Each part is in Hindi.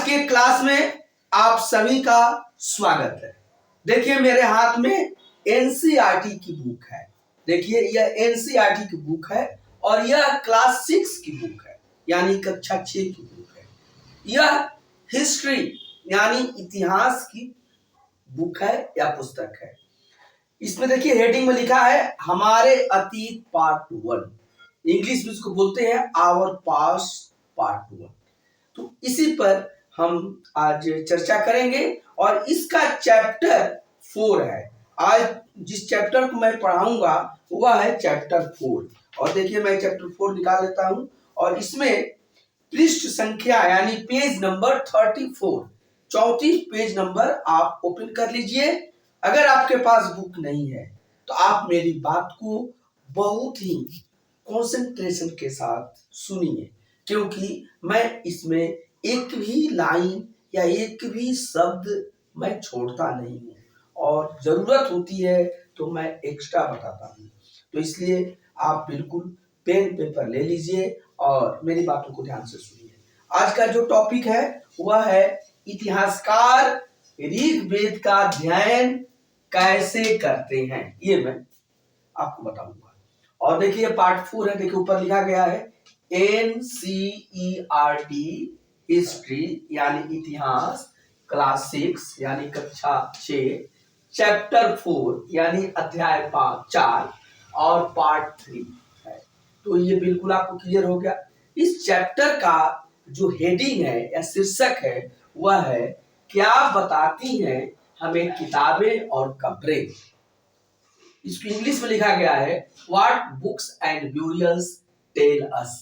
आज के क्लास में आप सभी का स्वागत है। देखिए मेरे हाथ में एनसीईआरटी की बुक है। देखिए यह एनसीईआरटी की बुक है और यह क्लास 6 की बुक है, यानी कक्षा 6 की बुक है। यह हिस्ट्री यानी इतिहास की बुक है या पुस्तक है। इसमें देखिए हेडिंग में लिखा है हमारे अतीत पार्ट 1। इंग्लिश में इसको बोलते हैं आवर पास्ट पार्ट 1। तो इसी पर हम आज चर्चा करेंगे और इसका चैप्टर 4 है। आज जिस चैप्टर को मैं पढ़ाऊंगा वह है चैप्टर 4। और देखिए मैं चैप्टर 4 निकाल लेता हूं और इसमें पृष्ठ संख्या यानी पेज नंबर 34 पेज नंबर आप ओपन कर लीजिए। अगर आपके पास बुक नहीं है तो आप मेरी बात को बहुत ही कंसंट्रेशन के साथ सुनिए, क्योंकि मैं इसमें एक भी लाइन या एक भी शब्द मैं छोड़ता नहीं हूँ और जरूरत होती है तो मैं एक्स्ट्रा बताता हूँ। तो इसलिए आप बिल्कुल पेन पेपर ले लीजिए और मेरी बातों को ध्यान से सुनिए। आज का जो टॉपिक है वह है इतिहासकार ऋग्वेद का अध्ययन कैसे करते हैं, ये मैं आपको बताऊंगा। और देखिए पार्ट 4 है। देखिए ऊपर लिखा गया है एनसीईआरटी हिस्ट्री यानी इतिहास क्लास 6 यानी कक्षा 6 चैप्टर 4 यानी अध्याय 4 और पार्ट 3 है। तो ये बिल्कुल आपको क्लियर हो गया। इस चैप्टर का जो हेडिंग है या शीर्षक है वह है क्या बताती हैं हमें किताबें और खबरें। इसको इंग्लिश में लिखा गया है what books and murals tell us.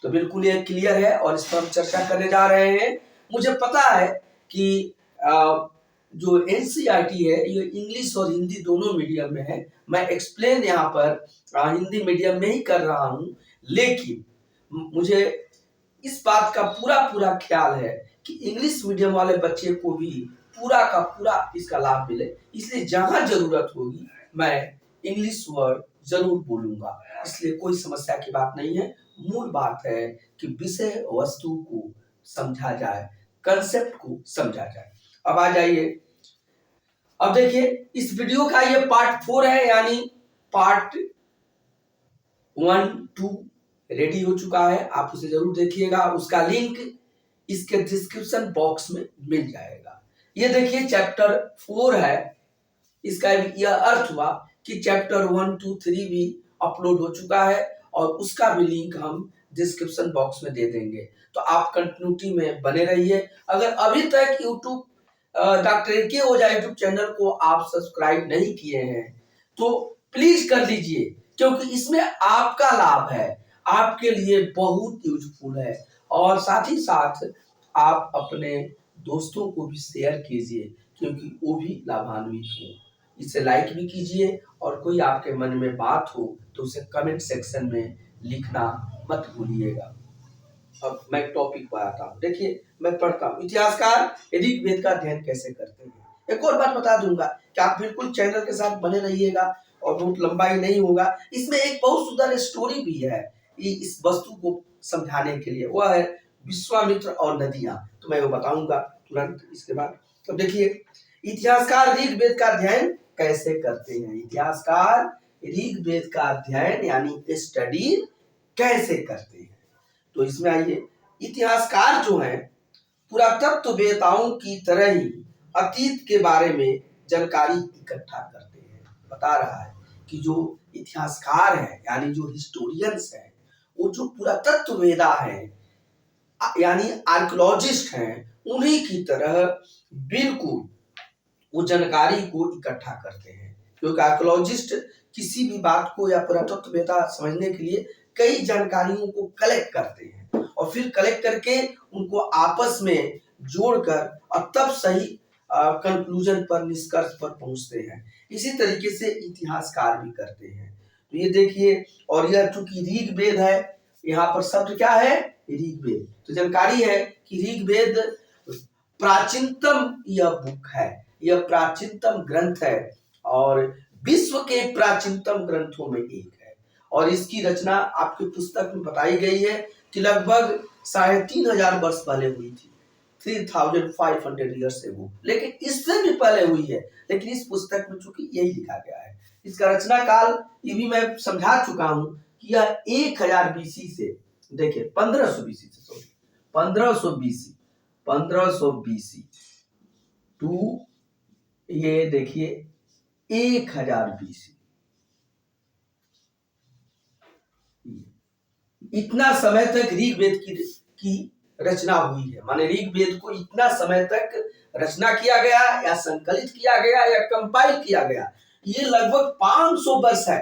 तो बिल्कुल ये क्लियर है और इस पर हम चर्चा करने जा रहे हैं। मुझे पता है कि जो एनसीईआरटी है ये इंग्लिश और हिंदी दोनों मीडियम में है। मैं एक्सप्लेन यहाँ पर हिंदी मीडियम में ही कर रहा हूँ, लेकिन मुझे इस बात का पूरा ख्याल है कि इंग्लिश मीडियम वाले बच्चे को भी पूरा का पूरा इसका लाभ मिले। इसलिए जहां जरूरत होगी मैं इंग्लिश वर्ड जरूर बोलूंगा, इसलिए कोई समस्या की बात नहीं है। मूल बात है कि विषय वस्तु को समझा जाए, कंसेप्ट को समझा जाए। अब आ जाइए, अब देखिए इस वीडियो का ये पार्ट 4 है, यानी पार्ट 1, 2 रेडी हो चुका है। आप उसे जरूर देखिएगा, उसका लिंक इसके डिस्क्रिप्शन बॉक्स में मिल जाएगा। ये देखिए चैप्टर 4 है। इसका यह अर्थ हुआ कि चैप्टर 1, 2, 3 भी अपलोड हो चुका है और उसका भी लिंक हम डिस्क्रिप्शन बॉक्स में दे देंगे। तो आप कंटिन्यूटी में बने रहिए। अगर अभी तक यूट्यूब डॉक्टर ए.के. ओझा यूट्यूब चैनल को आप सब्सक्राइब नहीं किए हैं तो प्लीज कर लीजिए, क्योंकि इसमें आपका लाभ है, आपके लिए बहुत यूजफुल है। और साथ ही साथ आप अपने दोस्तों को भी शेयर कीजिए, क्योंकि वो भी लाभान्वित हो। इसे लाइक भी कीजिए और कोई आपके मन में बात हो तो उसे कमेंट सेक्शन में लिखना मत भूलिएगा। अब मैं टॉपिक पर आता हूँ। देखिए मैं पढ़ता हूँ इतिहासकार ऋग्वेद का अध्ययन कैसे करते हैं। एक और बात बता दूंगा कि आप बिल्कुल चैनल के साथ बने रहिएगा और बहुत लंबा ही नहीं होगा। इसमें एक बहुत सुंदर स्टोरी भी है इस वस्तु को समझाने के लिए, वह है विश्वामित्र और नदियां। तो मैं वो बताऊंगा तुरंत इसके बाद। तो देखिए इतिहासकार ऋग्वेद का अध्ययन कैसे करते हैं। इतिहासकार ऋग्वेद का अध्ययन यानी स्टडी कैसे करते हैं। तो इसमें आइए, इतिहासकार जो है पुरातत्ववेताओं की तरह ही अतीत के बारे में जानकारी इकट्ठा करते हैं। बता रहा है कि जो इतिहासकार है यानी जो हिस्टोरियंस है, वो जो पुरातत्ववेदा है यानी आर्कियोलॉजिस्ट हैं, उन्हीं की तरह बिल्कुल वो जानकारी को इकट्ठा करते हैं। क्योंकि आर्कियोलॉजिस्ट किसी भी बात को या पुरातत्ववेदा समझने के लिए कई जानकारियों को कलेक्ट करते हैं और फिर कलेक्ट करके उनको आपस में जोड़कर और तब सही कंक्लूजन पर, निष्कर्ष पर पहुंचते हैं। इसी तरीके से इतिहासकार भी करते हैं। तो ये देखिए, और यह चूंकि ऋग्वेद है, यहाँ पर शब्द क्या है, ऋग्वेद। तो जानकारी है कि ऋग्वेद प्राचीनतम यह बुक है, यह प्राचीनतम ग्रंथ है और विश्व के प्राचीनतम ग्रंथों में एक है। और इसकी रचना आपकी पुस्तक में बताई गई है कि लगभग 3500 वर्ष पहले हुई थी। 3500 ईयर्स एगो, लेकिन इससे भी पहले हुई है। लेकिन इस पुस्तक में चूंकि यही लिखा गया है, इसका रचना काल ये भी मैं समझा चुका हूं कि यह 1000 बीसी से, देखिए 1500 बीसी से, सॉरी 1500 बीसी, 1500 बीसी टू ये देखिए 1000 बीसी, इतना समय तक ऋग्वेद की रचना हुई है। माने ऋग्वेद को इतना समय तक रचना किया गया या संकलित किया गया या कंपाइल किया गया, ये लगभग 500 वर्ष है।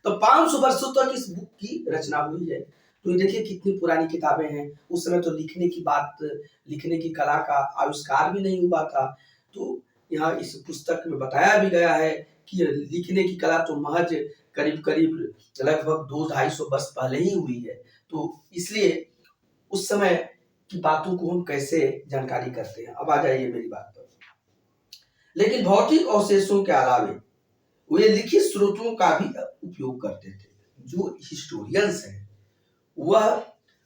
तो 500 वर्षों तक इस बुक की रचना हुई है। तो ये देखिए कितनी पुरानी किताबें हैं। उस समय तो लिखने की बात, लिखने की कला का आविष्कार भी नहीं हुआ था। तो यहाँ इस पुस्तक में बताया भी गया है कि लिखने की कला तो महज करीब करीब लगभग 200-250 वर्ष पहले ही हुई है। तो इसलिए उस समय की बातों को हम कैसे जानकारी करते हैं। अब आ जाइए मेरी बात पर। लेकिन भौतिक अवशेषों के अलावे वे लिखित स्रोतों का भी उपयोग करते थे। जो हिस्टोरियंस हैं वह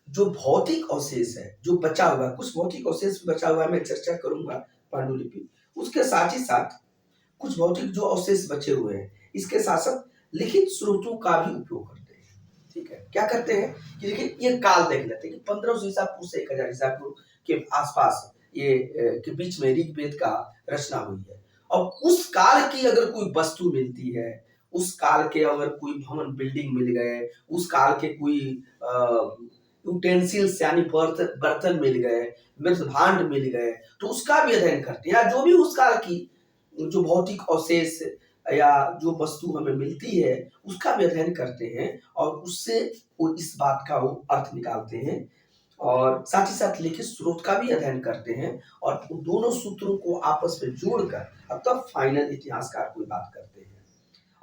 जो भौतिक अवशेष है जो बचा हुआ, कुछ भौतिक अवशेष बचा हुआ है, मैं चर्चा करूंगा पांडुलिपि, उसके साथ ही साथ कुछ भौतिक जो अवशेष बचे हुए हैं इसके साथ साथ लिखित स्रोतों का भी उपयोग करते हैं। ठीक है, क्या करते हैं कि देखिए ये काल देख लेते हैं कि 1500 ईसा पूर्व से 1000 ईसा पूर्व के आसपास ये के बीच में ऋग्वेद का रचना हुई है। और उस काल की अगर कोई वस्तु मिलती है, उस काल के अगर कोई भवन बिल्डिंग मिल गए, उस काल के कोई यूटेंसिल्स यानी बर्तन मिल गए, मृत भांड मिल गए, तो उसका भी अध्ययन करते हैं। या जो भी उस काल की जो भौतिक अवशेष या जो वस्तु हमें मिलती है उसका भी अध्ययन करते हैं और उससे वो इस बात का वो अर्थ निकालते हैं और साथ ही साथ लिखित स्रोत का भी अध्ययन करते हैं और उन दोनों सूत्रों को आपस में जोड़कर अब तब फाइनल इतिहासकार कोई बात करते हैं।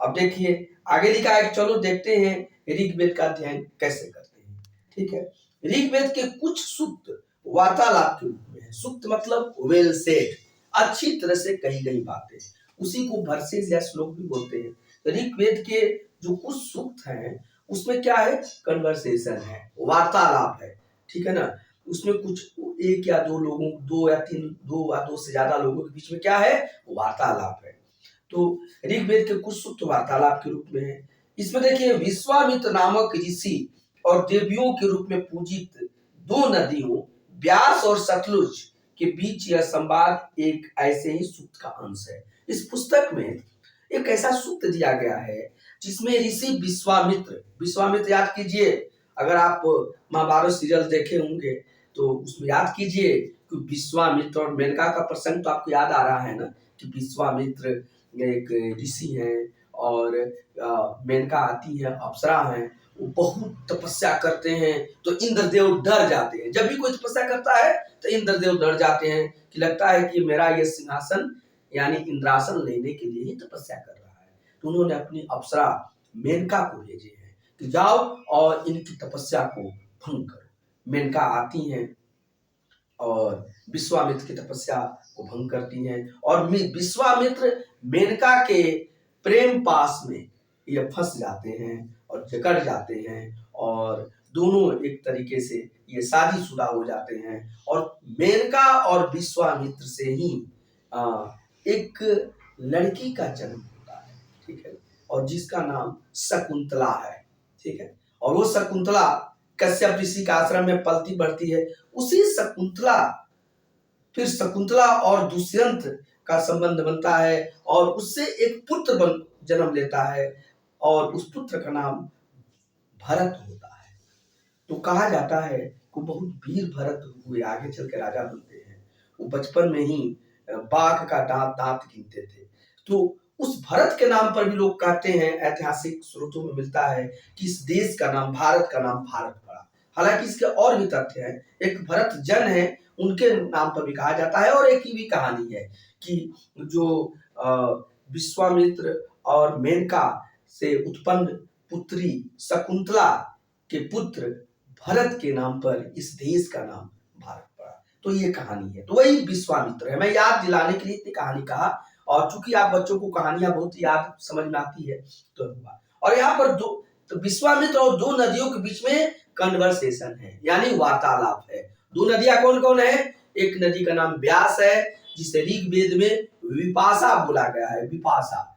अब देखिए आगे लिखा है, चलो देखते हैं ऋग्वेद का अध्ययन कैसे करते हैं। ठीक है, ऋग्वेद के कुछ सूक्त वार्तालाप के रूप में है। सूक्त मतलब वेल सेड, अच्छी तरह से कही गई बातें, उसी को वर्सेस या श्लोक भी बोलते हैं। तो ऋग्वेद के जो कुछ सूक्त हैं उसमें क्या है, कन्वर्सेशन है, वार्तालाप है। ठीक है ना, उसमें कुछ एक या दो लोगों, दो या तीन, दो या दो से ज्यादा लोगों के बीच में क्या है, वार्तालाप है। तो ऋग्वेद के कुछ सूक्त वार्तालाप के रूप में है। इसमें देखिए विश्वामित्र नामक ऋषि और देवियों के रूप में पूजित दो नदियों ब्यास और सतलुज के बीच यह संवाद एक ऐसे ही सूक्त का अंश है। इस पुस्तक में एक ऐसा सूक्त दिया गया है जिसमें ऋषि विश्वामित्र, विश्वामित्र याद कीजिए, अगर आप महाभारत सीरियल देखे होंगे तो उसमें याद कीजिए कि विश्वामित्र और मेनका का प्रसंग तो आपको याद आ रहा है ना, कि विश्वामित्र एक ऋषि हैं और मेनका आती है, अप्सरा हैं, वो बहुत तपस्या करते हैं तो इंद्रदेव डर जाते हैं। जब भी कोई तपस्या करता है तो इंद्रदेव डर जाते हैं कि लगता है कि मेरा ये सिंहासन यानी इंद्रासन लेने के लिए ही तपस्या कर रहा है। तो उन्होंने अपनी अप्सरा मेनका को भेजे हैं कि जाओ और इनकी तपस्या को भंग करो। मेनका आती हैं और विश्वामित्र की तपस्या को भंग करती हैं और विश्वामित्र मेनका के प्रेम पास में ये फंस जाते हैं और जकड़ जाते हैं और दोनों एक तरीके से ये शादीशुदा हो जाते हैं और मेनका और विश्वामित्र से ही एक लड़की का जन्म होता है। ठीक है, और जिसका नाम शकुंतला है। ठीक है, और वो शकुंतला कश्यप ऋषि का आश्रम में पलती बढ़ती है। उसी शकुंतला, फिर शकुंतला और दुष्यंत का संबंध बनता है और उससे एक पुत्र जन्म लेता है और उस पुत्र का नाम भरत होता है। तो कहा जाता है कि बहुत वीर भरत हुए, आगे चल के राजा बनते हैं। वो बचपन में ही बाघ का दांत गिनते थे। तो उस भरत के नाम पर भी लोग कहते हैं, ऐतिहासिक स्रोतों में मिलता है कि इस देश का नाम, भारत का नाम भारत पड़ा। हालांकि इसके और भी तथ्य हैं। एक भरत जन है, उनके नाम पर भी कहा जाता है। और एक ही भी कहानी है कि जो विश्वामित्र और मेनका से उत्पन्न पुत्री शकुंतला के पुत्र भरत के नाम पर इस देश का नाम भारत पड़ा। तो ये कहानी है, तो वही विश्वामित्र है। मैं याद दिलाने के लिए इतनी कहानी कहा, और चूंकि आप बच्चों को कहानियां बहुत याद समझ में आती है तो हुआ। और यहाँ पर दो, तो विश्वामित्र और दो नदियों के बीच में कन्वर्सेशन है, यानी वार्तालाप है। दो नदियां कौन कौन है, एक नदी का नाम ब्यास है जिसे ऋग्वेद में विपाशा बोला गया है, विपाशा।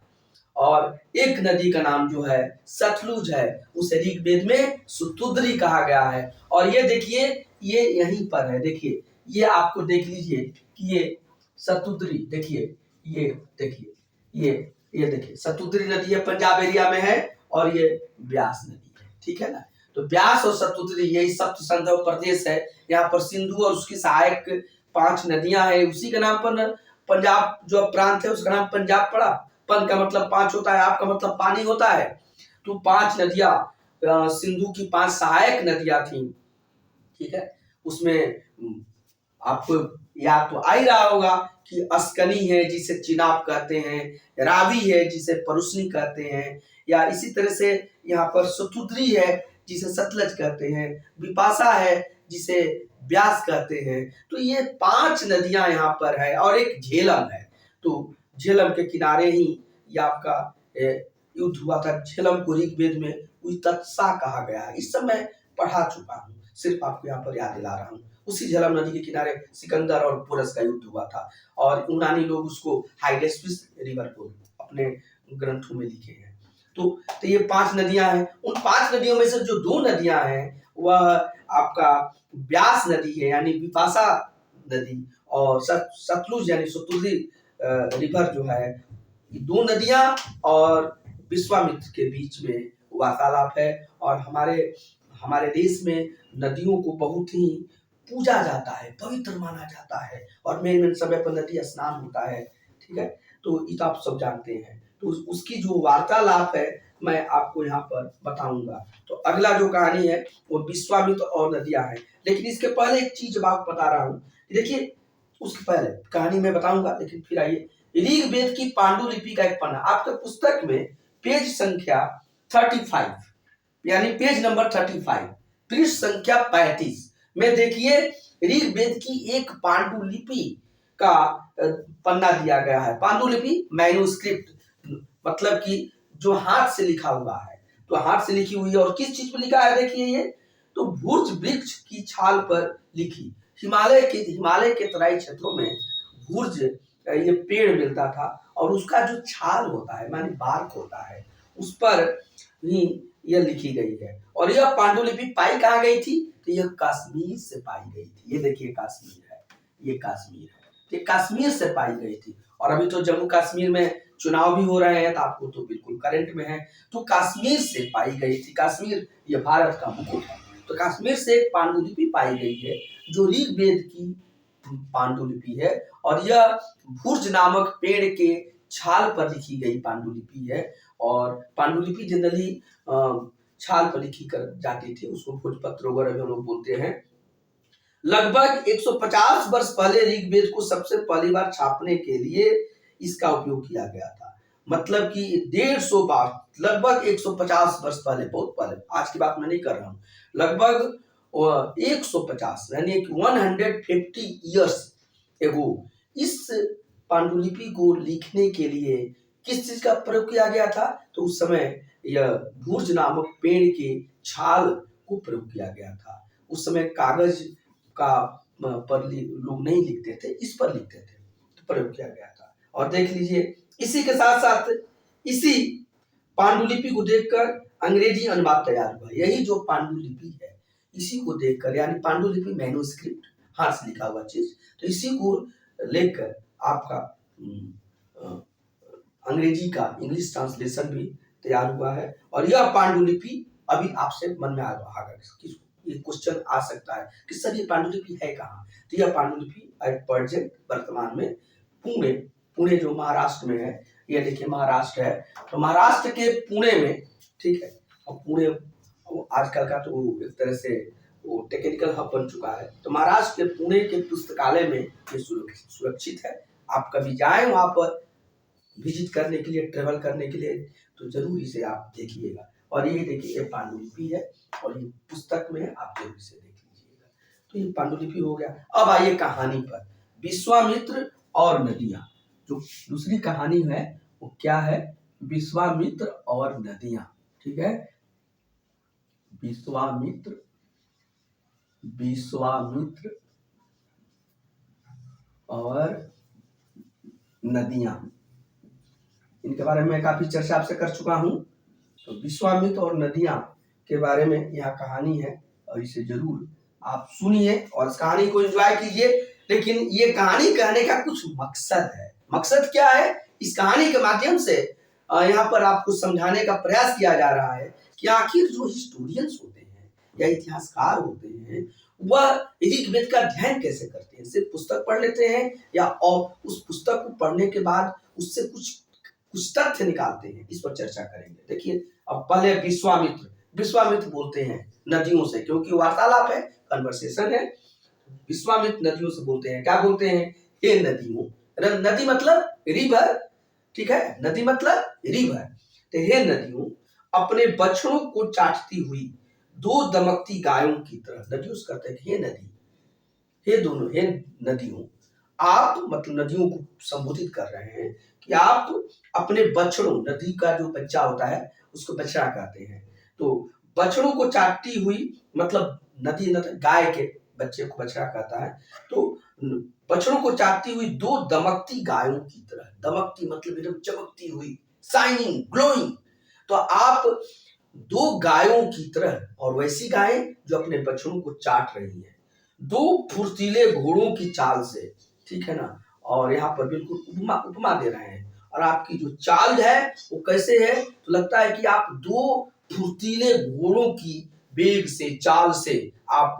और एक नदी का नाम जो है सतलुज है, उसे ऋग्वेद में सुतुद्री कहा गया है। और ये देखिए ये यहीं पर है, देखिए ये आपको देख लीजिए कि ये सतुद्री, देखिए ये देखिए ये देखिए सतुद्री नदी है, पंजाब एरिया में है, और ये ब्यास नदी है, ठीक है ना। तो ब्यास और सतुद्री यही सप्त संधव प्रदेश है। यहाँ पर सिंधु और उसकी सहायक 5 नदियां हैं, उसी के नाम पर पंजाब जो प्रांत है उसका नाम पंजाब पड़ा। पन का मतलब 5 होता है, आप का मतलब पानी होता है। तो 5 नदियां, सिंधु की 5 सहायक नदियां थी, ठीक है। उसमें आपको याद तो आ ही रहा होगा कि अस्कनी है जिसे चिनाब कहते हैं, रावी है जिसे परुसनी कहते हैं, या इसी तरह से यहाँ पर सतुद्री है जिसे सतलज कहते हैं, विपाशा है जिसे ब्यास कहते हैं। तो ये 5 नदियां यहाँ पर है, और एक झेलम है। तो झेलम के किनारे ही ये आपका युद्ध हुआ था। झेलम को ऋग्वेद में उइतत्सा कहा गया है। इस समय पढ़ा चुका हूँ, सिर्फ आपको यहाँ पर याद दिला रहा हूँ। उसी झेलम नदी के किनारे सिकंदर और पोरस का युद्ध हुआ था, और यूनानी लोग उसको हाइडेस्पिस रिवर को अपने ग्रंथों में लिखे हैं। तो ये 5 नदियां हैं। उन 5 नदियों में से जो 2 नदियां हैं वह आपका ब्यास नदी है यानी विपाशा नदी, और सतलुज यानी सतुद्री रिवर जो है, 2 नदियां और विश्वामित्र के बीच में वार्तालाप है। और हमारे देश में नदियों को बहुत ही पूजा जाता है, पवित्र माना जाता है, और मेन समय पर नदी स्नान होता है, ठीक है। तो ये तो आप सब जानते हैं। तो उसकी जो वार्तालाप है मैं आपको यहाँ पर बताऊंगा। तो अगला जो कहानी है वो विश्वामित्र और नदियां है। लेकिन इसके पहले एक चीज बात बता रहा हूँ, देखिए उसके पहले कहानी मैं बताऊंगा, लेकिन फिर आइए ऋग्वेद की पांडुलिपि का एक पन्ना आपके पुस्तक में पेज संख्या 35 यानी पेज नंबर 35 पृष्ठ संख्या 35 में देखिए ऋग्वेद की एक पांडुलिपि का पन्ना दिया गया है। पांडुलिपि मैन्युस्क्रिप्ट मतलब कि जो हाथ से लिखा हुआ है, तो हाथ से लिखी हुई है। और किस चीज पर लिखा है देखिए, ये तो भुर्ज वृक्ष की छाल पर लिखी। हिमालय के तराई क्षेत्रों में भुर्ज ये पेड़ मिलता था, और उसका जो छाल होता है माने बार्क होता है, उस पर ही यह लिखी गई है। और यह पांडुलिपि पाई कहाँ गई थी, तो यह कश्मीर से पाई गई थी। ये देखिए कश्मीर है, ये कश्मीर है, ये कश्मीर से पाई गई थी। और अभी तो जम्मू कश्मीर में चुनाव भी हो रहे हैं, तो आपको तो बिल्कुल करंट में है। तो कश्मीर से पाई गई थी, कश्मीर ये भारत का मुकुट है। तो कश्मीर से एक पांडुलिपि पाई गई है जो ऋग्वेद की पांडुलिपि है, और यह भुर्ज नामक पेड़ के छाल पर लिखी गई पांडुलिपि है। और पांडुलिपि जनरली छाल पर लिखी कर जाती थी, उसको भोजपत्र वगैरह हम लोग बोलते हैं। लगभग 150 वर्ष पहले ऋग्वेद को सबसे पहली बार छापने के लिए इसका उपयोग किया गया था। मतलब कि 150 बार, लगभग 150 वर्ष पहले, बहुत पहले, आज की बात मैं नहीं कर रहा हूँ, लगभग 150 यानी 150 ईयर्स एगो इस पांडुलिपि को लिखने के लिए किस चीज का प्रयोग किया गया था, तो उस समय यह भुर्ज नामक पेड़ के छाल को प्रयोग किया गया था। उस समय कागज का पर लोग नहीं लिखते थे, इस पर लिखते थे, तो प्रयोग किया गया था। और देख लीजिए इसी के साथ साथ इसी पांडुलिपि को देखकर अंग्रेजी अनुवाद तैयार हुआ। यही जो पांडुलिपि है इसी को देखकर, यानी पांडुलिपि मैन्युस्क्रिप्ट हाथ से लिखा हुआ चीज, तो इसी को लेकर आपका अंग्रेजी का इंग्लिश ट्रांसलेशन भी तैयार हुआ है। और यह पांडुलिपि अभी आपसे मन में आ रहा है, ये क्वेश्चन आ सकता है कि सर ये पांडुलिपि है कहाँ, तो यह पांडुलिपि एट प्रेजेंट वर्तमान में पुणे जो महाराष्ट्र में है, ये देखिए महाराष्ट्र है, तो महाराष्ट्र के पुणे में, ठीक है। और पुणे आजकल का तो एक तरह से वो टेक्निकल हब बन चुका है। तो महाराष्ट्र के पुणे के पुस्तकालय में ये सुरक्षित है। आप कभी जाए वहां पर विजिट करने के लिए, ट्रेवल करने के लिए, तो जरूर इसे आप देखिएगा। और ये देखिए ये पांडुलिपि है, और ये पुस्तक में है, आप जरूर इसे देख लीजिएगा। तो ये पांडुलिपि हो गया। अब आइए कहानी पर, विश्वामित्र और नदियां। जो दूसरी कहानी है वो क्या है, विश्वामित्र और नदियां, ठीक है। विश्वामित्र और नदियां, इनके बारे में काफी चर्चा आपसे कर चुका हूं। तो विश्वामित्र और नदियां के बारे में यह कहानी है और इसे जरूर आप सुनिए और इस कहानी को एंजॉय कीजिए। लेकिन ये कहानी कहने का कुछ मकसद है। मकसद क्या है? इस कहानी के माध्यम से यहाँ पर आपको समझाने का प्रयास किया जा रहा है कि आखिर जो हिस्टोरियंस होते हैं या इतिहासकार होते हैं वह ऋग्वेद का अध्ययन कैसे करते हैं। सिर्फ पुस्तक पढ़ लेते हैं या और उस पुस्तक को पढ़ने के बाद उससे कुछ तथ्य निकालते हैं। इस पर चर्चा करेंगे। देखिए, अब पहले विश्वामित्र बोलते हैं नदियों से, क्योंकि वार्तालाप है, कन्वर्सेशन है। विश्वामित्र नदियों से बोलते हैं, क्या बोलते हैं? हे नदियों। नदी मतलब रिवर, ठीक है, नदी मतलब रिवर। तो हे नदियों, अपने बछड़ों को चाटती हुई दो दमकती गायों की तरह। नदियों से कहते हैं हे नदी, हे नदियों, आप मतलब नदियों को संबोधित कर रहे हैं कि आप अपने बछड़ों, नदी का जो बच्चा होता है उसको बछड़ा कहते हैं, तो बछड़ों को चाटती हुई मतलब नदी गाय के बच्चे को बछड़ा कहता है। तो बछड़ों को चाटती हुई दो दमकती गायों की तरह। दमकती मतलब एकदम चमकती हुई, शाइनिंग, ग्लोइंग। तो आप दो गायों की तरह, और वैसी गायें जो अपने बछड़ों को चाट रही हैं, दो फुर्तीले घोड़ों की चाल से, ठीक है ना। और यहाँ पर बिल्कुल उपमा दे रहे हैं। और आपकी जो चाल है वो कैसे है? तो लगता है कि आप दो फुर्तीले घोड़ों की वेग से, चाल से आप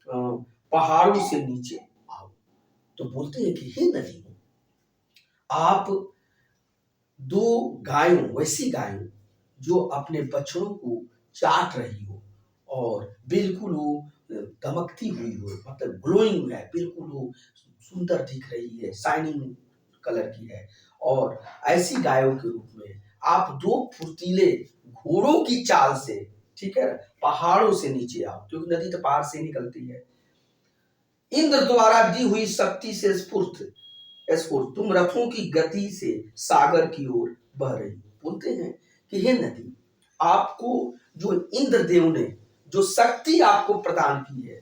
पहाड़ों से नीचे आओ। तो बोलते हैं कि हे नदियों, आप दो गायों, वैसी गायों जो अपने बछड़ों को चाट रही हो और बिल्कुल वो दमकती हुई हो, मतलब ग्लोइंग है, बिल्कुल वो सुंदर दिख रही है, शाइनिंग कलर की है। और ऐसी गायों के रूप में आप दो फुर्तीले घोड़ों की चाल से, ठीक है, पहाड़ों से नीचे आओ, क्योंकि नदी तो पहाड़ से निकलती है। इंद्र द्वारा दी हुई शक्ति से स्फूर्त तुम रथों की गति से सागर की ओर बह रही। बोलते हैं कि हे नदी, आपको जो इंद्रदेव ने जो शक्ति आपको प्रदान की है,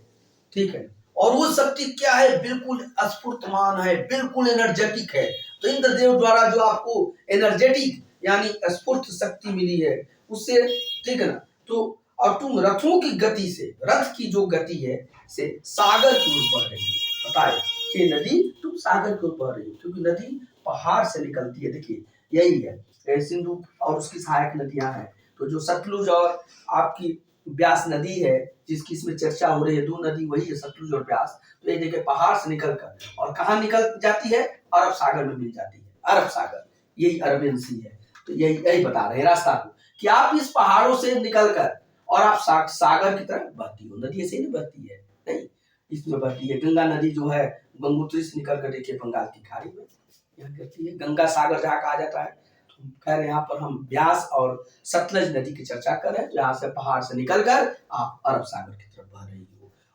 ठीक है, और वो शक्ति क्या है? बिल्कुल स्फूर्तमान है, बिल्कुल एनर्जेटिक है। तो इंद्रदेव द्वारा जो आपको एनर्जेटिक यानी स्फूर्त शक्ति मिली है उससे, ठीक है ना, तो और तुम रथों की गति से, रथ की जो गति है से सागर की ओर बढ़ रही है। बताए कि नदी तुम सागर की ओर बढ़ रही हो, क्योंकि नदी पहाड़ से निकलती है। देखिए यही है, सिंधु और उसकी सहायक नदियां हैं। तो जो सतलुज और आपकी ब्यास नदी है जिसकी इसमें चर्चा हो रही है, दो नदी वही है, सतलुज और ब्यास। तो ये देखिए पहाड़ से निकलकर और कहाँ निकल जाती है? अरब सागर में मिल जाती है। अरब सागर, यही अरबियन सी है। तो यही बता रहे हैं रास्ता को कि आप इस पहाड़ों से निकलकर और आप सागर की तरफ बहती हो। नदी ऐसे नहीं बहती है, नहीं, इसमें बहती है। गंगा नदी जो है गंगोत्री से निकल कर देखिए बंगाल की खाड़ी में यहाँ करती है। गंगा सागर जहाँ कहा जाता है। तो खैर यहाँ पर हम ब्यास और सतलज नदी की चर्चा कर रहे हैं। तो यहाँ से पहाड़ से निकलकर आप अरब सागर की तरफ बह रही हो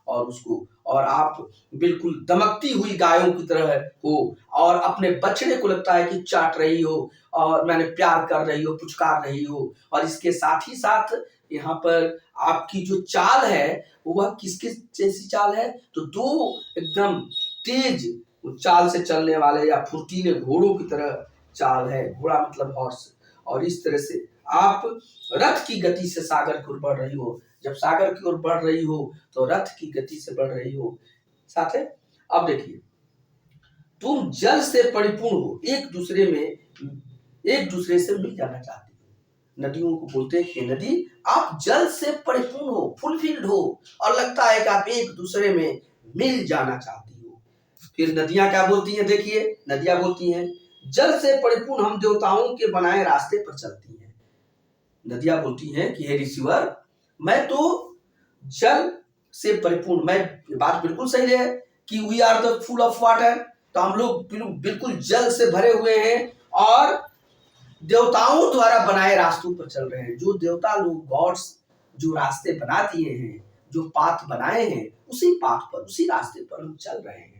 और उसको, और आप बिल्कुल दमकती हुई गायों की तरह हो और अपने बछड़े को लगता है कि चाट रही हो और मैंने प्यार कर रही हो, पुचकार रही हो। और इसके साथ ही साथ यहाँ पर आपकी जो चाल है वह किसके जैसी चाल है? तो दो एकदम तेज चाल से चलने वाले या फुर्तीले घोड़ों की तरह चाल है। घोड़ा मतलब हॉर्स। और इस तरह से आप रथ की गति से सागर की ओर बढ़ रही हो। जब सागर की ओर बढ़ रही हो तो रथ की गति से बढ़ रही हो। साथ है, अब देखिए, तुम जल से परिपूर्ण हो, एक दूसरे से मिल जाना चाहती हो। नदियों को बोलते हैं कि नदी, आप जल से परिपूर्ण हो, फुलफिल्ड हो, और लगता है कि आप एक दूसरे में मिल जाना चाहती हो। फिर नदियां क्या बोलती हैं? देखिए नदियां बोलती हैं, जल से परिपूर्ण हम देवताओं के बनाए रास्ते पर चलती हैं। नदियां बोलती हैं कि हे ऋषिवर, मैं तो जल से परिपूर्ण, मैं, बात बिल्कुल सही है कि we are the full of water. तो हम लोग बिल्कुल जल से भरे हुए हैं और देवताओं द्वारा बनाए रास्तों पर चल रहे हैं। जो देवता लोग, गॉड्स, जो रास्ते बना दिए हैं, जो पाथ बनाए हैं, उसी पाथ पर, उसी रास्ते पर हम चल रहे हैं।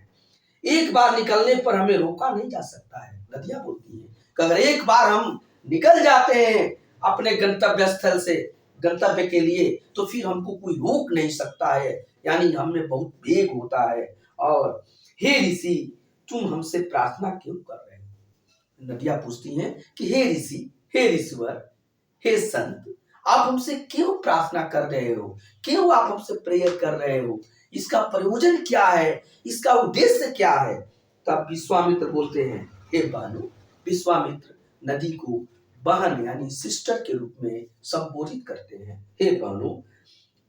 एक बार निकलने पर हमें रोका नहीं जा सकता है। नदियां बोलती हैं कि अगर एक बार हम निकल जाते हैं अपने गंतव्य स्थल से, गंतव्य के लिए, तो फिर हमको कोई रोक नहीं सकता है। यानी हमें बहुत वेग होता है। और हे ऋषि, तुम हमसे प्रार्थना क्यों कर रहे हो? नदियां पूछती हैं कि हे ऋषि, हे ऋषिवर, हे संत, आप हमसे क्यों प्रार्थना कर रहे हो? क्यों आप हमसे प्रेयर कर रहे हो? इसका प्रयोजन क्या है? इसका उद्देश्य क्या है? तब विश्वामित्र बोलते हैं, हे बानु, विश्वामित्र नदी को बहन यानी सिस्टर के रूप में संबोधित करते हैं। हे बानु,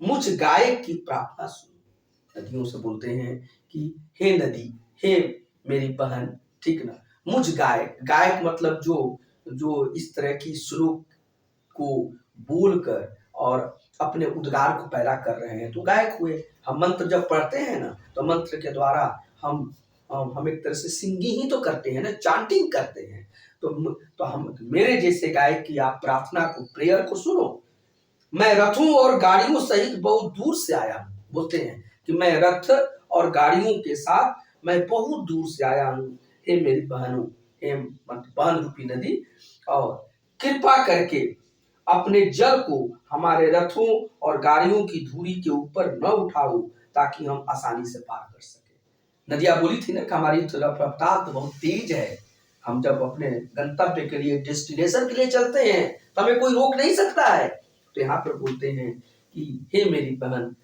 मुझ गायक की प्रार्थना सुनो। नदियों से बोलते हैं कि हे नदी, हे मेरी बहन, ठीक ना। मुझ गायक, गायक मतलब जो जो इस तरह की श्लोक को बोलकर और अपने उद्गार को पैदा कर रहे हैं तो गायक हुए। हम मंत्र जब पढ़ते हैं ना तो मंत्र के द्वारा हम एक तरह से सिंगिंग ही तो करते हैं ना, चांटिंग करते हैं। तो हम मेरे जैसे गायक की आप प्रार्थना को, प्रेयर को सुनो। मैं रथों और गाड़ियों सहित बहुत दूर से आया हूँ। बोलते हैं कि मैं रथ और गाड़ियों के साथ मैं बहुत दूर से आया हूँ। हे मेरी बहनों, हे बहन रूपी नदी, और कृपा करके अपने जल को हमारे रथों और गाड़ियों की धुरी के ऊपर न उठाओ ताकि हम आसानी से पार कर सके। नदिया बोली थी ना कि हमारी रफ्तार तो बहुत तेज है। हम जब अपने गंतव्य के लिए, डेस्टिनेशन के लिए चलते हैं तो हमें कोई रोक नहीं सकता है। तो यहाँ पर बोलते हैं कि हे मेरी बहन,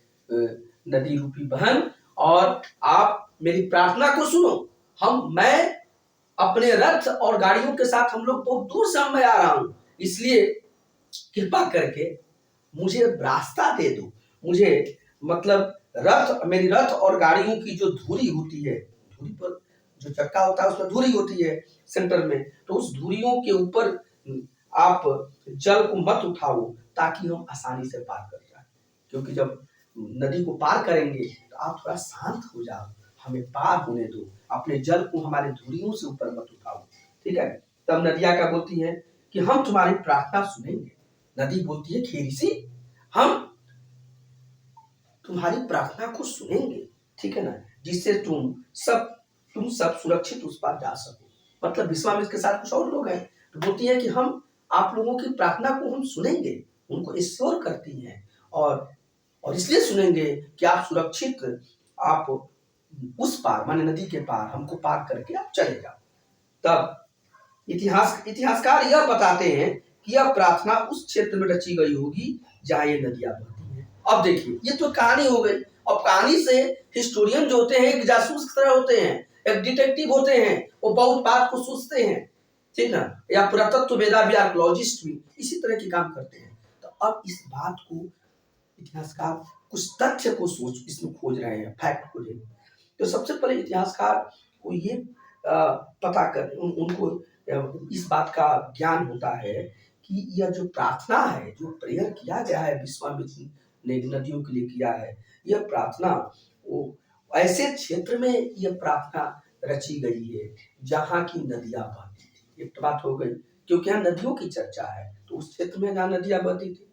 नदी रूपी बहन, और आप मेरी प्रार्थना को सुनो। मैं अपने रथ और गाड़ियों के साथ हम लोग बहुत दूर से मैं आ रहा हूं, इसलिए कृपा करके मुझे रास्ता दे दो। मुझे मतलब मेरी रथ और गाड़ियों की जो धुरी होती है, धुरी पर जो चक्का होता है उसमें धुरी होती है सेंटर में, तो उस धुरियों के ऊपर आप जल को मत उठाओ ताकि हम आसानी से पार कर जाए। क्योंकि जब नदी को पार करेंगे तो आप थोड़ा शांत हो जाओ, हमें पार होने दो, अपने जल को हमारे धुरियों से ऊपर मत उठाओ, ठीक है। तब नदिया क्या बोलती है कि हम तुम्हारी प्रार्थना सुनेंगे। नदी बोलती है कि ऋषि, हम तुम्हारी प्रार्थना को सुनेंगे, ठीक है ना, जिससे तुम सब सुरक्षित उस पार जा सको। मतलब विश्वामित्र के साथ कुछ और लोग हैं, तो बोलती है कि हम आप लोगों की प्रार्थना को हम सुनेंगे, उनको ईश्वर करती हैं, और इसलिए सुनेंगे कि आप सुरक्षित, आप उस पार माने नदी के पार हमको पार करके आप चले जाओ। तब इतिहासकार यह बताते हैं कि यह प्रार्थना उस क्षेत्र में रची गई होगी जहां ये नदियां बहती हैं। अब देखिए, ये तो कहानी हो गई। अब कहानी से हिस्टोरियन जो होते हैं एक जासूस की तरह होते हैं, एक डिटेक्टिव होते हैं, वो बहुत बात को सोचते हैं, ठीक ना, या पुरातत्व वेदा भी, आर्कियोलॉजिस्ट भी इसी तरह के काम करते हैं। तो अब इस बात को इतिहासकार कुछ तथ्य को इसमें खोज रहे हैं, फैक्ट खोजेंगे। तो सबसे पहले इतिहासकार को ये पता कर उनको इस बात का ज्ञान होता है कि यह जो प्रार्थना है, जो प्रेयर किया गया है विश्वामित्र ने नदियों के लिए किया है, यह प्रार्थना वो ऐसे क्षेत्र में यह प्रार्थना रची गई है जहाँ की नदियां बहती थी। एक बात हो गई, क्योंकि यहाँ नदियों की चर्चा है तो उस क्षेत्र में जहाँ नदियां बहती थी।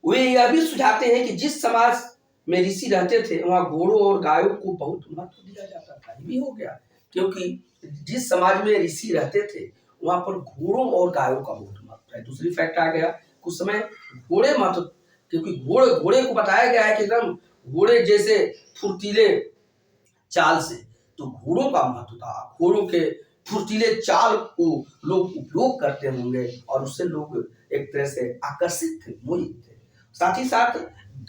वे यह भी सुझाते हैं कि जिस समाज में ऋषि रहते थे वहां घोड़ों और गायों को बहुत महत्व दिया जाता था। ये भी हो गया, क्योंकि जिस समाज में ऋषि रहते थे वहां पर घोड़ों और गायों का बहुत महत्व है। दूसरी फैक्ट आ गया, कुछ समय घोड़े महत्व, क्योंकि घोड़े को बताया गया है कि एकदम घोड़े जैसे फुर्तीले चाल से, तो घोड़ों का महत्व था। घोड़ों के फुर्तीले चाल को लोग उपयोग करते होंगे और उससे लोग एक तरह से आकर्षित थे, मोहित थे। साथ ही साथ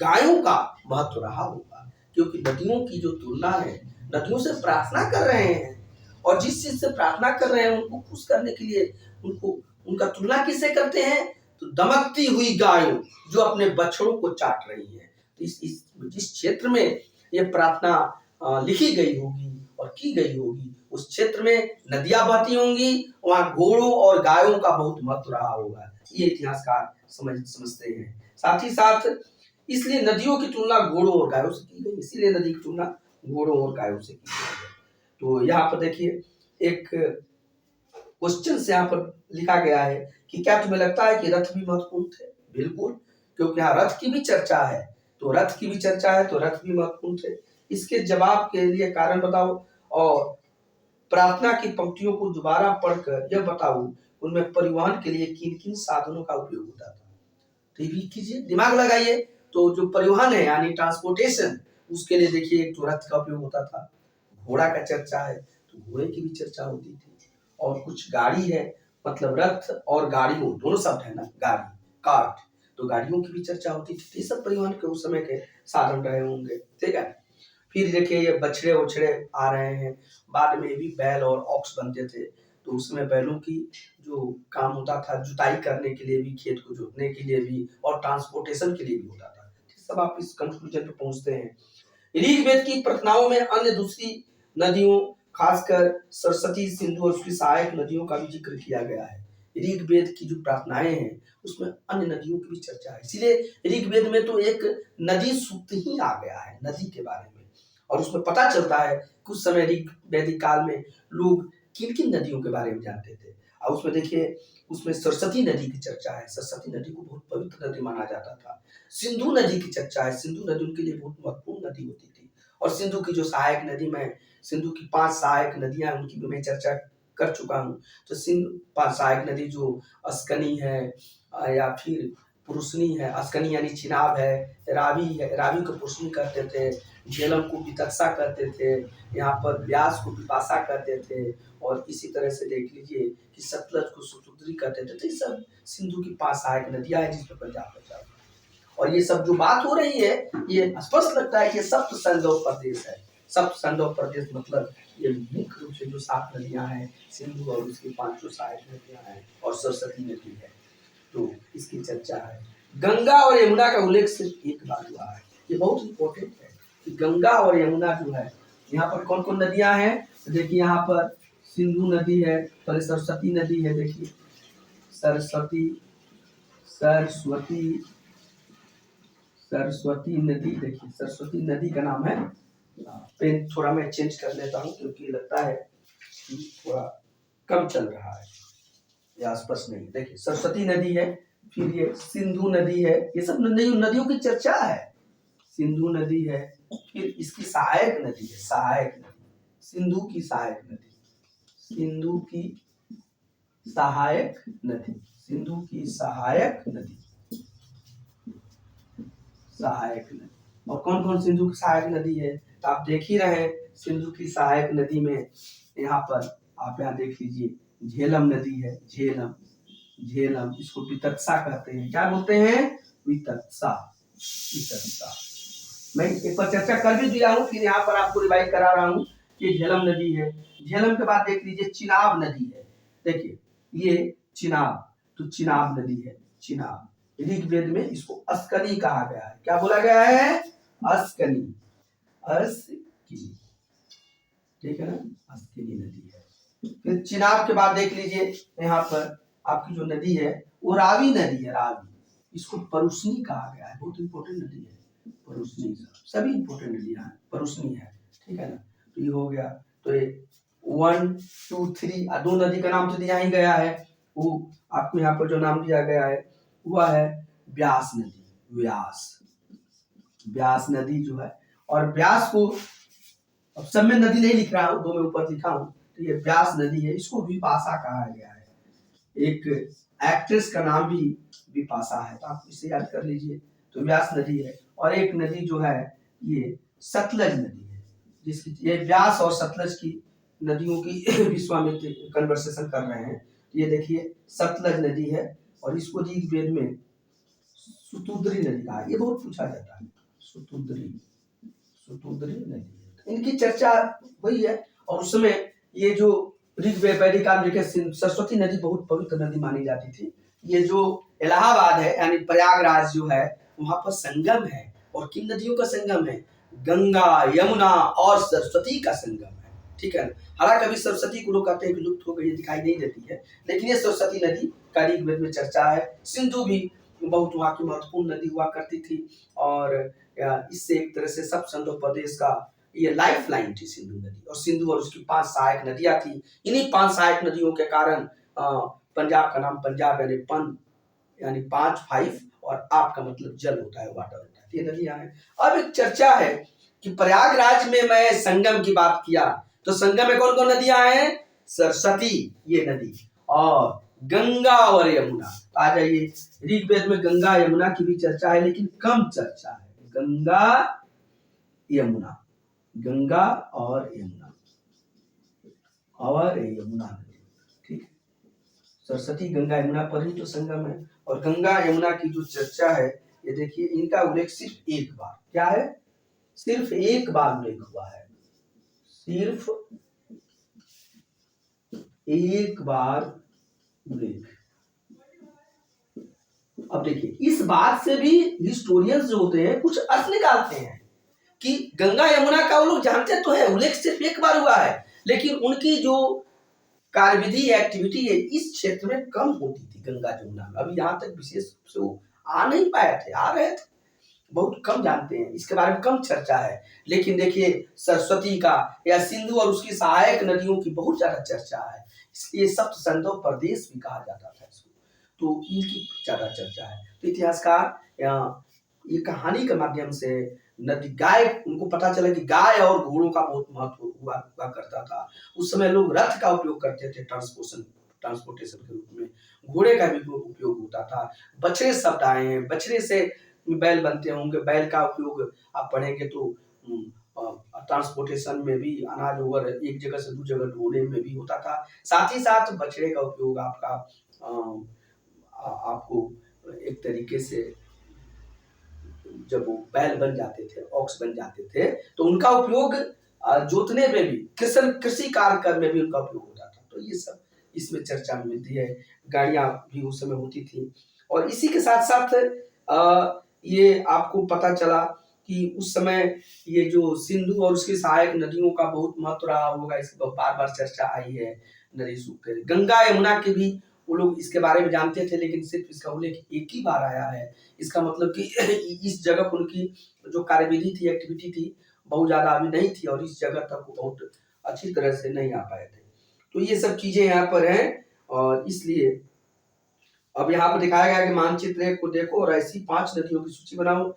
गायों का महत्व रहा होगा, क्योंकि नदियों की जो तुलना है, नदियों से प्रार्थना कर रहे हैं और जिस चीज से प्रार्थना कर रहे हैं उनको खुश करने के लिए उनका तुलना किससे करते हैं, तो दमकती हुई गायों जो अपने बछड़ों को चाट रही है। तो जिस क्षेत्र में ये प्रार्थना लिखी गई होगी और की गई होगी उस क्षेत्र में नदियां बहती होंगी, वहां घोड़ों और गायों का बहुत महत्व रहा होगा। ये इतिहासकार समझते हैं। साथ ही साथ इसलिए नदियों की तुलना घोड़ों और गायों से की गई, इसीलिए नदी की तुलना घोड़ों और गायों से की गई। तो यहाँ पर देखिए एक क्वेश्चन से यहाँ पर लिखा गया है कि क्या तुम्हें लगता है कि रथ भी महत्वपूर्ण थे? बिल्कुल, क्योंकि यहाँ रथ की भी चर्चा है, तो रथ की भी चर्चा है तो रथ भी महत्वपूर्ण थे। इसके जवाब के लिए कारण बताओ और प्रार्थना की पंक्तियों को दोबारा पढ़कर यह बताओ उनमें परिवहन के लिए किन किन साधनों का उपयोग होता था। तो ये भी कीजिए, दिमाग लगाइए। तो जो परिवहन है यानी ट्रांसपोर्टेशन, उसके लिए देखिए एक तो रथ का उपयोग होता था, घोड़ा का चर्चा है तो तो घोड़े की भी चर्चा होती थी। और कुछ गाड़ी है, मतलब रथ और गाड़ियों दोनों शब्द है ना, गाड़ी कार्ट, तो गाड़ियों की भी चर्चा होती थी। ये सब परिवहन के उस समय के साधन रहे होंगे, ठीक है। फिर देखिए ये बछड़े उछड़े आ रहे हैं, बाद में भी बैल और ऑक्स बनते थे, तो उसमें बैलों की जो काम होता था जुताई करने के लिए भी, खेत को जोतने के लिए भी, और ट्रांसपोर्टेशन के लिए भी होता था। सब आप इस कंक्लूजन पे पहुंचते हैं। ऋग्वेद की प्रार्थनाओं में अन्य दूसरी नदियों, खासकर सरस्वती, सिंधु और उसकी सहायक नदियों का भी जिक्र किया गया है। ऋग्वेद की जो प्रार्थनाएं हैं उसमें अन्य नदियों की भी चर्चा है, इसीलिए ऋग्वेद में तो एक नदी सूक्त ही आ गया है नदी के बारे में। और उसमें पता चलता है कुछ समय ऋग्वैदिक काल में लोग किन किन नदियों के बारे में जानते थे। और उसमें देखिए, उसमें सरस्वती नदी की चर्चा है, सरस्वती नदी को बहुत पवित्र नदी माना जाता था। सिंधु नदी की चर्चा है, सिंधु नदी उनके लिए बहुत महत्वपूर्ण नदी होती थी। और सिंधु की जो सहायक नदी में, सिंधु की 5 सहायक नदियां, उनकी भी मैं चर्चा कर चुका हूँ। तो सिंधु 5 सहायक नदी जो अस्कनी है, या फिर पुरुषनी है, अस्कनी यानी चिनाब है, रावी है, रावी को पुरुषनी कहते थे, झेलम को वितक्षा कहते थे, यहाँ पर व्यास को विपाशा कहते थे, और इसी तरह से देख लीजिए कि सतलज को सुतुद्री कहते थे। तो ये सब सिंधु की 5 सहायक नदियां हैं जिसमें पंजाब पंजाब। और ये सब जो बात हो रही है, ये स्पष्ट लगता है कि सप्त सैंधव प्रदेश है। सप्त सैंधव प्रदेश मतलब ये मुख्य रूप से जो 7 नदियां हैं, सिंधु और उसकी 5 सहायक नदियां हैं, और सरस्वती नदी है, तो इसकी चर्चा है। गंगा और यमुना का उल्लेख सिर्फ एक बार हुआ है, ये बहुत इंपॉर्टेंट है कि गंगा और यमुना जो है, यहाँ पर कौन कौन नदियां हैं। तो देखिए यहाँ पर सिंधु नदी है, पहले सरस्वती नदी है, देखिए सरस्वती, सरस्वती, सरस्वती नदी, देखिए सरस्वती नदी का नाम है। पेन थोड़ा मैं चेंज कर लेता हूँ क्योंकि लगता है कि थोड़ा कम चल रहा है या स्पष्ट नहीं। देखिए सरस्वती नदी है, फिर ये सिंधु नदी है, ये सब नदियों की चर्चा है। सिंधु नदी है, फिर इसकी सहायक नदी है, सहायक नदी, सिंधु की सहायक नदी, सिंधु की सहायक नदी, सिंधु की सहायक नदी, सहायक नदी। और कौन कौन सिंधु की सहायक नदी है, तो आप देख ही रहे हैं। सिंधु की सहायक नदी में यहाँ पर आप यहाँ देख लीजिए, झेलम नदी है, झेलम, झेलम, इसको वितक्षा कहते हैं। क्या बोलते हैं? वितक्षा, वितक्षा। मैं एक बार चर्चा कर भी दिया हूँ, फिर यहाँ पर आपको रिवाइज करा रहा हूँ कि झेलम नदी है। झेलम के बाद देख लीजिए चिनाब नदी है, देखिए ये चिनाब, तो चिनाब नदी है, चिनाब। ऋग्वेद में इसको अस्कनी कहा गया है। क्या बोला गया है? अस्कनी, अस्कनी, ठीक है ना, अस्कनी नदी है। फिर चिनाब के बाद देख लीजिए यहाँ पर आपकी जो नदी है वो रावी नदी है, रावी, इसको परुष्णी कहा गया है, बहुत इंपॉर्टेंट नदी है परुष्णी। सभी इंपॉर्टेंट नदियां हैं, परुष्णी है, ठीक है ना। तो ये हो गया, तो ये 1 2 3 दो नदी का नाम तो दिया ही गया है। वो आपको यहाँ पर जो नाम दिया गया है वह है व्यास नदी, व्यास, व्यास नदी जो है। और व्यास को अब सब में नदी नहीं लिख रहा हूँ, 2 में ऊपर लिखा हूँ, तो ये व्यास नदी है, इसको विपाशा कहा गया है। एक एक्ट्रेस का नाम भी विपाशा है, तो आप इसे याद कर लीजिए। तो व्यास नदी है। और एक नदी जो है ये सतलज नदी है, जिसकी ये व्यास और सतलज की नदियों की विश्वामित्र कन्वर्सेशन कर रहे हैं। ये देखिए सतलज नदी है, और इसको ऋग्वेद में सुतुद्री नदी कहा। ये बहुत पूछा जाता है, सुतुद्री, सुतुद्री नदी, इनकी चर्चा हुई है। और उस समय ये जो ऋग्वैदिक काल में सरस्वती नदी बहुत पवित्र नदी मानी जाती थी। ये जो इलाहाबाद है यानी प्रयागराज जो है, वहां पर संगम है, और किन नदियों का संगम है? गंगा, यमुना और सरस्वती का संगम है, ठीक है। हालांकि कभी सरस्वती को लोग कहते हैं कि लुप्त हो गई, दिखाई नहीं देती है, लेकिन ये सरस्वती नदी का ऋग्वेद में चर्चा है। सिंधु भी बहुत वहां की महत्वपूर्ण नदी हुआ करती थी, और इससे एक तरह से सब सिंधु प्रदेश का ये लाइफ लाइन थी सिंधु नदी। और सिंधु और उसकी 5 सहायक नदियां थी। इन्हीं 5 सहायक नदियों के कारण पंजाब का नाम पंजाब यानी पन यानी 5 5, और आप का मतलब जल होता है, वाटर होता है, ये नदियां हैं। अब एक चर्चा है कि प्रयागराज में मैं संगम की बात किया, तो संगम में कौन कौन नदियां हैं? सरस्वती ये नदी, और गंगा और यमुना। आ जाइए, ऋग्वेद में गंगा यमुना की भी चर्चा है, लेकिन कम चर्चा है। गंगा यमुना, गंगा और यमुना, और यमुना नदी, ठीक है। सरस्वती गंगा यमुना पर ही तो संगम है। और गंगा यमुना की जो चर्चा है, ये देखिए इनका उल्लेख सिर्फ एक बार, क्या है, सिर्फ एक बार उल्लेख हुआ है, सिर्फ एक बार उल्लेख। अब देखिए इस बात से भी हिस्टोरियंस जो होते हैं कुछ अर्थ निकालते हैं कि गंगा यमुना का वो लोग जानते तो है, उल्लेख सिर्फ एक बार हुआ है, लेकिन उनकी जो कार्यविधि एक्टिविटी है इस क्षेत्र में कम होती थी गंगा जमुना में। अभी यहाँ तक विशेष रूप से वो आ नहीं पाए थे, आ रहे थे, बहुत कम जानते हैं, इसके बारे में कम चर्चा है। लेकिन देखिए सरस्वती का या सिंधु और उसकी सहायक नदियों की बहुत ज्यादा चर्चा है, इसलिए सप्त संधव प्रदेश भी कहा जाता था इसको, तो इनकी ज्यादा चर्चा है। तो इतिहासकार ये कहानी के माध्यम से नदी गाय, उनको पता चला कि गाय और घोड़ों का बहुत महत्व हुआ करता था। उस समय लोग रथ का उपयोग करते थे ट्रांसपोर्टेशन के रूप में, घोड़े का भी उपयोग होता था। बछड़े शब्द आए हैं, बछड़े से बैल बनते होंगे, बैल का उपयोग आप पढ़ेंगे तो ट्रांसपोर्टेशन में भी, अनाज वगैरह एक जगह से दूसरी जगह ढोने में भी होता था। साथ ही साथ बछड़े का उपयोग आपको एक तरीके से जब वो बैल बन जाते थे, ऑक्स बन जाते थे, तो उनका उपयोग जोतने में भी, कृषि कार्य करने में भी उनका उपयोग होता था। तो ये सब इसमें चर्चा में मिलती है। गाड़ियां भी उस समय होती थी। और इसी के साथ साथ ये आपको पता चला कि उस समय ये जो सिंधु और उसकी सहायक नदियों का बहुत महत्व रहा होगा, इस बार बार चर्चा आई है। नदी सूख गंगा यमुना के भी वो लोग इसके बारे में जानते थे, लेकिन सिर्फ इसका उल्लेख एक ही बार आया है। इसका मतलब कि इस जगह पर उनकी जो कार्यविधि थी, एक्टिविटी थी, बहुत ज्यादा अभी नहीं थी, और इस जगह तक वो बहुत अच्छी तरह से नहीं आ पाए थे। तो ये सब चीजें यहाँ पर हैं, और इसलिए अब यहाँ पर दिखाया गया कि मानचित्र को देखो और ऐसी 5 नदियों की सूची बनाओ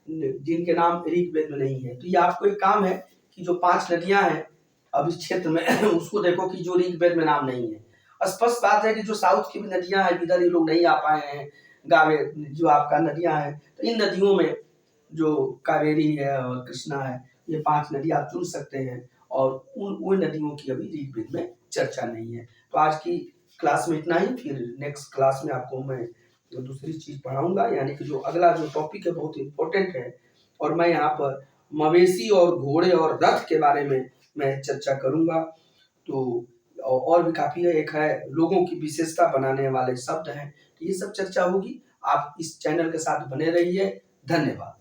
जिनके नाम ऋग्वेद में नहीं है। तो ये आपको एक काम है कि जो 5 नदियां हैं अब इस क्षेत्र में उसको देखो कि जो ऋग्वेद में नाम नहीं है। स्पष्ट बात है कि जो साउथ की भी नदियां हैं, इधर ये लोग नहीं आ पाए हैं, गावे जो आपका नदियां हैं, तो इन नदियों में जो कावेरी है और कृष्णा है, ये 5 नदी आप चुन सकते हैं, और उन नदियों की अभी ऋग्वेद में चर्चा नहीं है। तो आज की क्लास में इतना ही, फिर नेक्स्ट क्लास में आपको मैं दूसरी चीज पढ़ाऊंगा, यानी कि जो अगला जो टॉपिक है बहुत इंपॉर्टेंट है, और मैं यहाँ पर मवेशी और घोड़े और रथ के बारे में मैं चर्चा करूंगा। तो और भी काफी है, एक है लोगों की विशेषता बनाने वाले शब्द हैं, तो ये सब चर्चा होगी। आप इस चैनल के साथ बने रहिए। धन्यवाद।